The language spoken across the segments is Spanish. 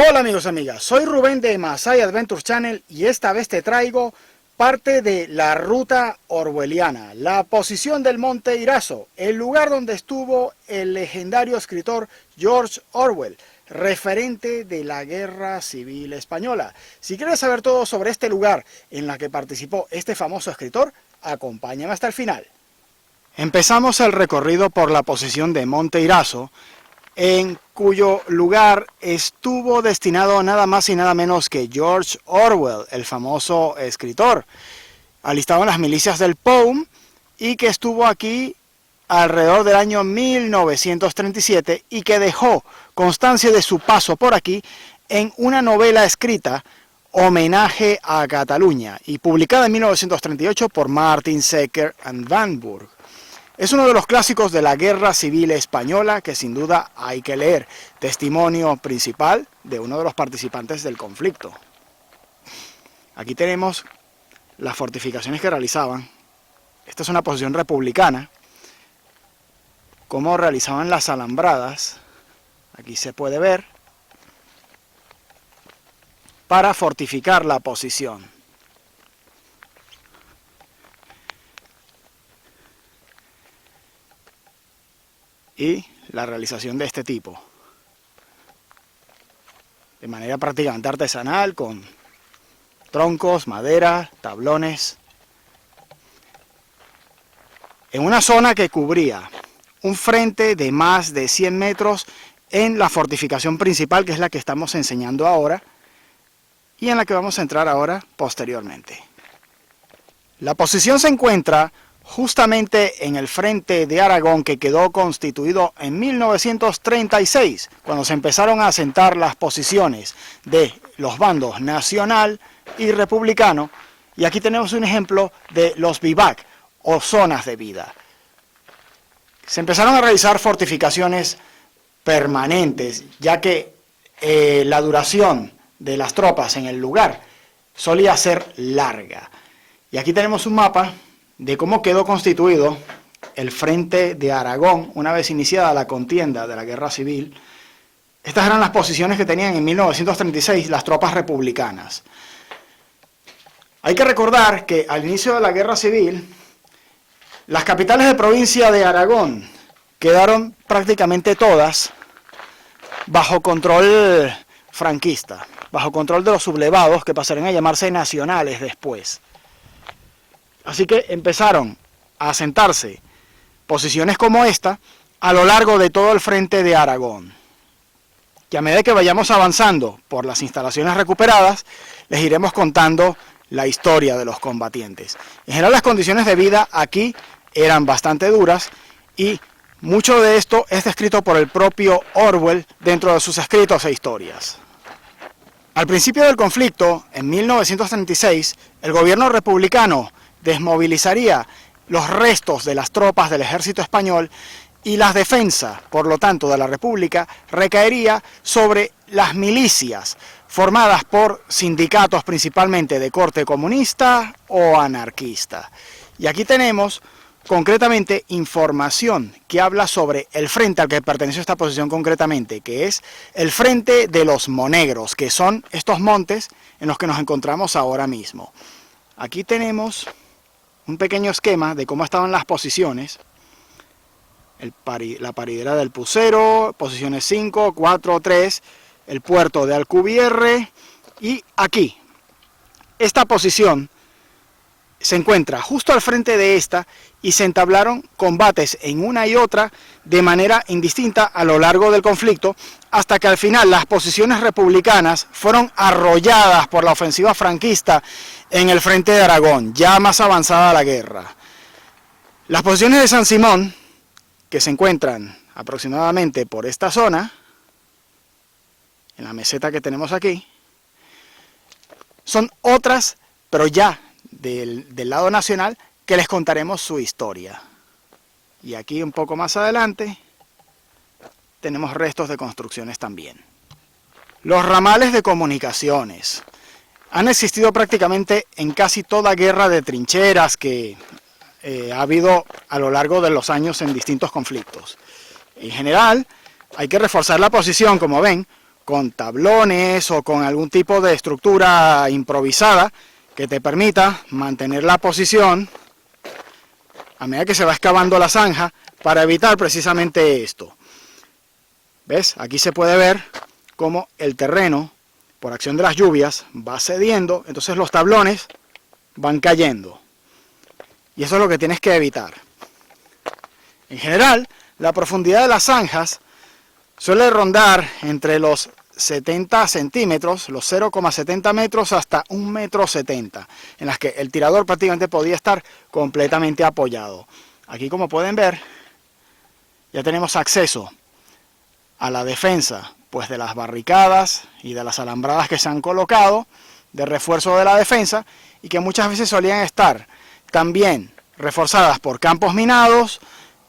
Hola amigos y amigas, soy Rubén de Masai Adventure Channel y esta vez te traigo parte de la ruta orwelliana, la posición del Monte Iraso, el lugar donde estuvo el legendario escritor George Orwell, referente de la Guerra Civil Española. Si quieres saber todo sobre este lugar en la que participó este famoso escritor, acompáñame hasta el final. Empezamos el recorrido por la posición de Monte Iraso, en cuyo lugar estuvo destinado nada más y nada menos que George Orwell, el famoso escritor, alistado en las milicias del POUM y que estuvo aquí alrededor del año 1937 y que dejó constancia de su paso por aquí en una novela escrita, Homenaje a Cataluña, y publicada en 1938 por Martin Secker and Van Burg. Es uno de los clásicos de la Guerra Civil Española que sin duda hay que leer, testimonio principal de uno de los participantes del conflicto. Aquí tenemos las fortificaciones que realizaban. Esta es una posición republicana, cómo realizaban las alambradas, aquí se puede ver, para fortificar la posición. Y la realización de este tipo, de manera prácticamente artesanal, con troncos, madera, tablones, en una zona que cubría un frente de más de 100 metros en la fortificación principal, que es la que estamos enseñando ahora, y en la que vamos a entrar ahora posteriormente. La posición se encuentra justamente en el frente de Aragón, que quedó constituido en 1936, cuando se empezaron a asentar las posiciones de los bandos nacional y republicano, y aquí tenemos un ejemplo de los vivac, o zonas de vida. Se empezaron a realizar fortificaciones permanentes, ya que la duración de las tropas en el lugar solía ser larga. Y aquí tenemos un mapa de cómo quedó constituido el frente de Aragón una vez iniciada la contienda de la Guerra Civil. Estas eran las posiciones que tenían en 1936 las tropas republicanas. Hay que recordar que al inicio de la Guerra Civil, las capitales de provincia de Aragón quedaron prácticamente todas bajo control franquista, bajo control de los sublevados, que pasaron a llamarse nacionales después. Así que empezaron a asentarse posiciones como esta a lo largo de todo el frente de Aragón. Y a medida que vayamos avanzando por las instalaciones recuperadas, les iremos contando la historia de los combatientes. En general, las condiciones de vida aquí eran bastante duras y mucho de esto es descrito por el propio Orwell dentro de sus escritos e historias. Al principio del conflicto, en 1936, el gobierno republicano desmovilizaría los restos de las tropas del ejército español y la defensa, por lo tanto, de la República recaería sobre las milicias formadas por sindicatos principalmente de corte comunista o anarquista. Y aquí tenemos concretamente información que habla sobre el frente al que perteneció esta posición concretamente, que es el frente de los Monegros, que son estos montes en los que nos encontramos ahora mismo. Aquí tenemos un pequeño esquema de cómo estaban las posiciones, la paridera del Pucero, posiciones 5, 4, 3, el puerto de Alcubierre, y aquí, esta posición se encuentra justo al frente de esta y se entablaron combates en una y otra de manera indistinta a lo largo del conflicto, hasta que al final las posiciones republicanas fueron arrolladas por la ofensiva franquista en el frente de Aragón, ya más avanzada la guerra. Las posiciones de San Simón, que se encuentran aproximadamente por esta zona, en la meseta que tenemos aquí, son otras, pero ya del lado nacional, que les contaremos su historia. Y aquí un poco más adelante tenemos restos de construcciones también. Los ramales de comunicaciones han existido prácticamente en casi toda guerra de trincheras que ha habido a lo largo de los años en distintos conflictos. En general, hay que reforzar la posición, como ven, con tablones o con algún tipo de estructura improvisada que te permita mantener la posición a medida que se va excavando la zanja para evitar precisamente esto. ¿Ves? Aquí se puede ver cómo el terreno, por acción de las lluvias, va cediendo, entonces los tablones van cayendo. Y eso es lo que tienes que evitar. En general, la profundidad de las zanjas suele rondar entre los 70 centímetros, los 0,70 metros hasta 1,70 m, en las que el tirador prácticamente podía estar completamente apoyado. Aquí, como pueden ver, ya tenemos acceso a la defensa, pues de las barricadas y de las alambradas que se han colocado, de refuerzo de la defensa, y que muchas veces solían estar también reforzadas por campos minados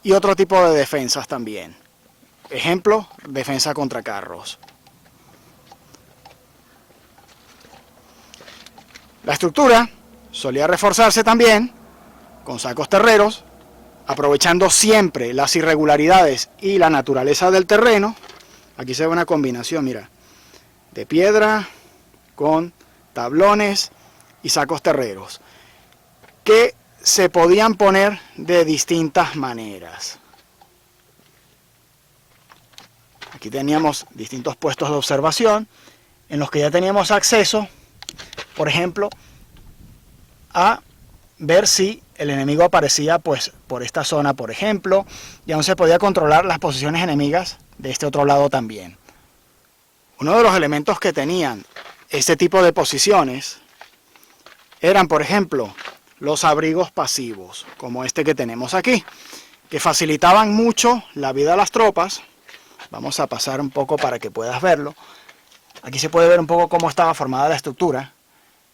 y otro tipo de defensas también. Ejemplo, defensa contra carros. La estructura solía reforzarse también con sacos terreros, aprovechando siempre las irregularidades y la naturaleza del terreno. Aquí se ve una combinación, mira, de piedra con tablones y sacos terreros, que se podían poner de distintas maneras. Aquí teníamos distintos puestos de observación en los que ya teníamos acceso, por ejemplo, a ver si el enemigo aparecía pues por esta zona, por ejemplo, y aún se podía controlar las posiciones enemigas de este otro lado también. Uno de los elementos que tenían este tipo de posiciones eran, por ejemplo, los abrigos pasivos, como este que tenemos aquí, que facilitaban mucho la vida a las tropas. Vamos a pasar un poco para que puedas verlo. Aquí se puede ver un poco cómo estaba formada la estructura.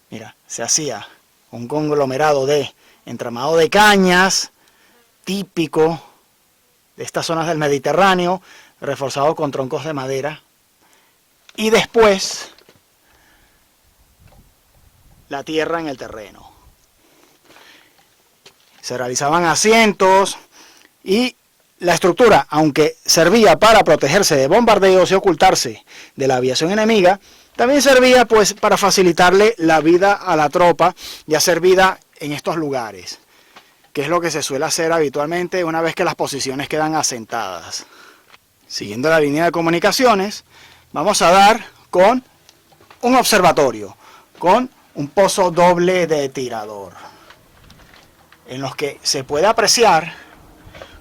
Mira, se hacía un conglomerado de entramado de cañas, típico de estas zonas del Mediterráneo, reforzado con troncos de madera. Y después, la tierra en el terreno. Se realizaban asientos y la estructura, aunque servía para protegerse de bombardeos y ocultarse de la aviación enemiga, también servía pues para facilitarle la vida a la tropa y hacer vida en estos lugares, que es lo que se suele hacer habitualmente una vez que las posiciones quedan asentadas. Siguiendo la línea de comunicaciones, vamos a dar con un observatorio, con un pozo doble de tirador, en los que se puede apreciar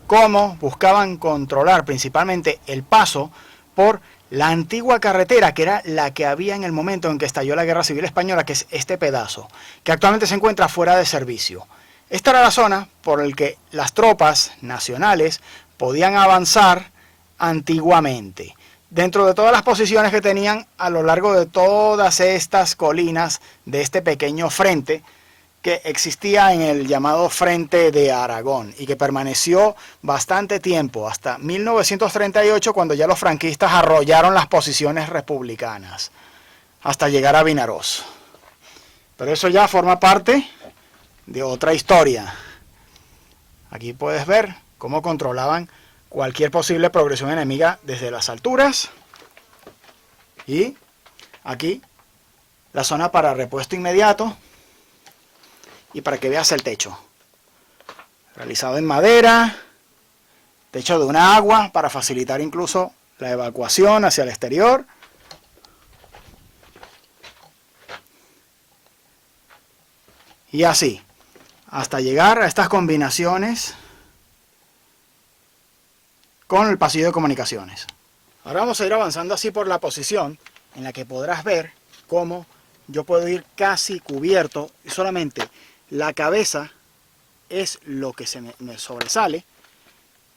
cómo buscaban controlar principalmente el paso por la antigua carretera, que era la que había en el momento en que estalló la Guerra Civil Española, que es este pedazo, que actualmente se encuentra fuera de servicio. Esta era la zona por la que las tropas nacionales podían avanzar antiguamente, dentro de todas las posiciones que tenían a lo largo de todas estas colinas de este pequeño frente que existía en el llamado Frente de Aragón y que permaneció bastante tiempo, hasta 1938, cuando ya los franquistas arrollaron las posiciones republicanas, hasta llegar a Vinaroz. Pero eso ya forma parte de otra historia. Aquí puedes ver cómo controlaban cualquier posible progresión enemiga desde las alturas. Y aquí la zona para repuesto inmediato. Y para que veas el techo, realizado en madera, techo de una agua para facilitar incluso la evacuación hacia el exterior. Y así, hasta llegar a estas combinaciones con el pasillo de comunicaciones. Ahora vamos a ir avanzando así por la posición en la que podrás ver cómo yo puedo ir casi cubierto y solamente la cabeza es lo que me sobresale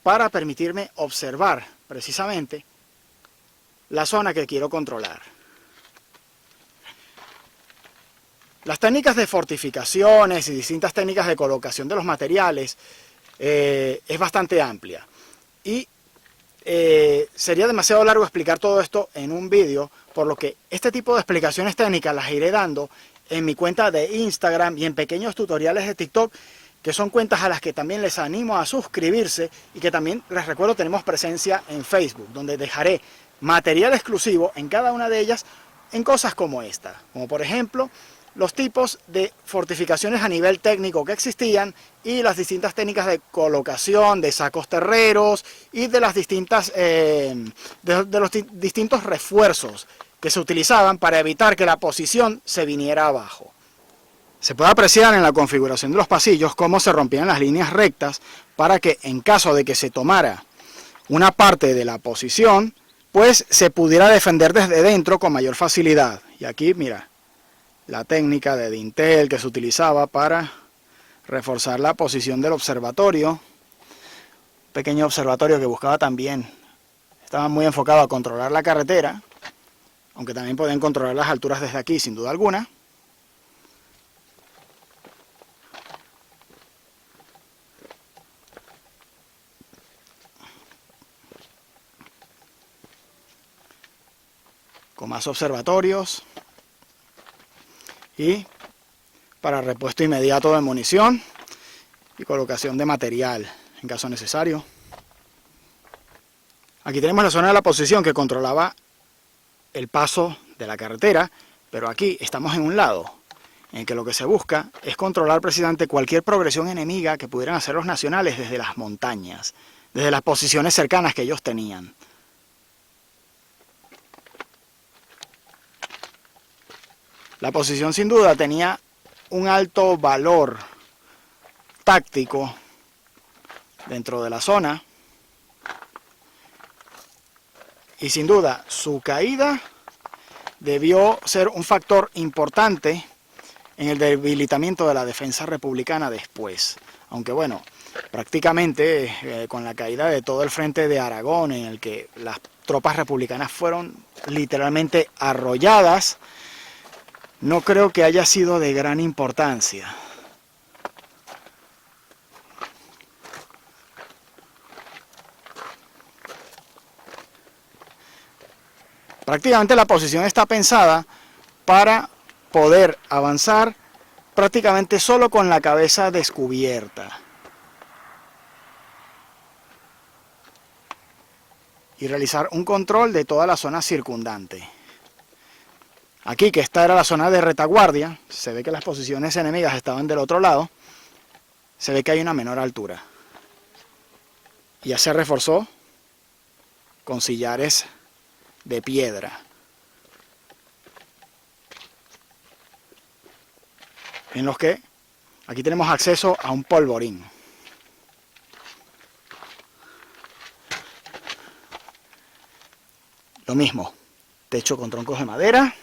para permitirme observar precisamente la zona que quiero controlar. Las técnicas de fortificaciones y distintas técnicas de colocación de los materiales es bastante amplia y sería demasiado largo explicar todo esto en un vídeo, por lo que este tipo de explicaciones técnicas las iré dando en mi cuenta de Instagram y en pequeños tutoriales de TikTok, que son cuentas a las que también les animo a suscribirse, y que también les recuerdo tenemos presencia en Facebook, donde dejaré material exclusivo en cada una de ellas en cosas como esta, como por ejemplo los tipos de fortificaciones a nivel técnico que existían y las distintas técnicas de colocación de sacos terreros y de las distintas distintos refuerzos que se utilizaban para evitar que la posición se viniera abajo. Se puede apreciar en la configuración de los pasillos cómo se rompían las líneas rectas para que en caso de que se tomara una parte de la posición, pues se pudiera defender desde dentro con mayor facilidad. Y aquí, mira, la técnica de dintel que se utilizaba para reforzar la posición del observatorio. Un pequeño observatorio que buscaba también, estaba muy enfocado a controlar la carretera, aunque también podían controlar las alturas desde aquí, sin duda alguna. Con más observatorios y para repuesto inmediato de munición y colocación de material en caso necesario. Aquí tenemos la zona de la posición que controlaba el paso de la carretera, pero aquí estamos en un lado en que lo que se busca es controlar precisamente cualquier progresión enemiga que pudieran hacer los nacionales desde las montañas, desde las posiciones cercanas que ellos tenían. La posición sin duda tenía un alto valor táctico dentro de la zona y sin duda su caída debió ser un factor importante en el debilitamiento de la defensa republicana después. Aunque bueno, prácticamente con la caída de todo el frente de Aragón, en el que las tropas republicanas fueron literalmente arrolladas, no creo que haya sido de gran importancia. Prácticamente la posición está pensada para poder avanzar prácticamente solo con la cabeza descubierta y realizar un control de toda la zona circundante. Aquí, que esta era la zona de retaguardia, se ve que las posiciones enemigas estaban del otro lado, se ve que hay una menor altura. Y ya se reforzó con sillares de piedra, en los que aquí tenemos acceso a un polvorín. Lo mismo, techo con troncos de madera.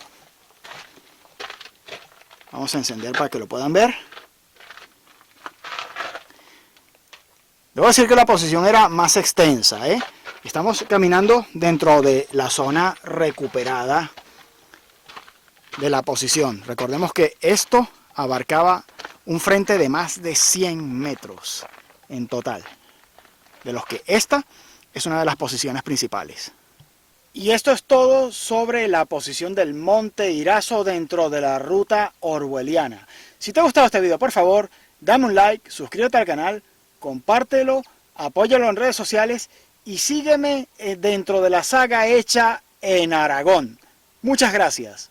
Vamos a encender para que lo puedan ver. Debo decir que la posición era más extensa, ¿eh? Estamos caminando dentro de la zona recuperada de la posición. Recordemos que esto abarcaba un frente de más de 100 metros en total, de los que esta es una de las posiciones principales. Y esto es todo sobre la posición del Monte Irazo dentro de la ruta orwelliana. Si te ha gustado este video, por favor, dame un like, suscríbete al canal, compártelo, apóyalo en redes sociales y sígueme dentro de la saga hecha en Aragón. Muchas gracias.